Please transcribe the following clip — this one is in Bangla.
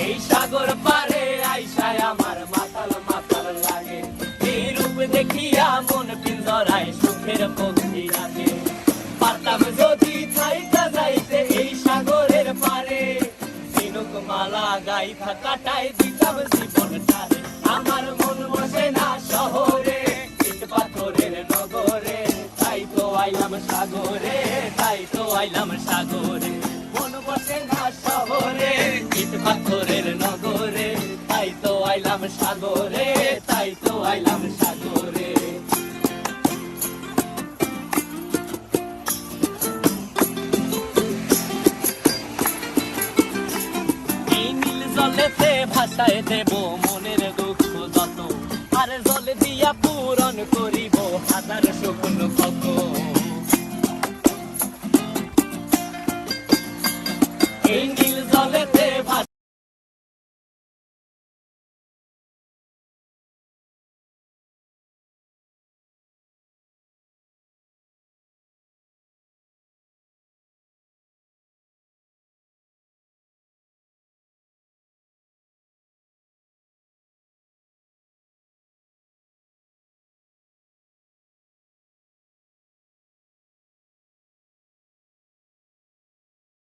এই সাগর পারে আইসায় আমার মাতাল মাতাল লাগে, এই রূপ দেখিয়া মন পিঞ্জরায় সুখের পক্ষী রাখে। পারতাম যদি থাইকা যাইতে এই সাগরের পারে, ঝিনুক মালা গাইথা কাটাই দিতাম জীবনটারে। আমার মন বসে না শহরে, ইট পাথরের নগরে, তাই তো আইলাম সাগরে, তাই তো আইলাম সাগরে। মন বসে না শহরে, ইট পাথরের নগরে, তাই তো আইলাম সাগরে, তাই তো আইলাম সাগরে। এই নীল জলেতে ভাসায় দেব মনের দুঃখ যত, আর জলে দিয়া পূরণ করিব হাজার স্বপ্ন কত। এই নীল জলেতে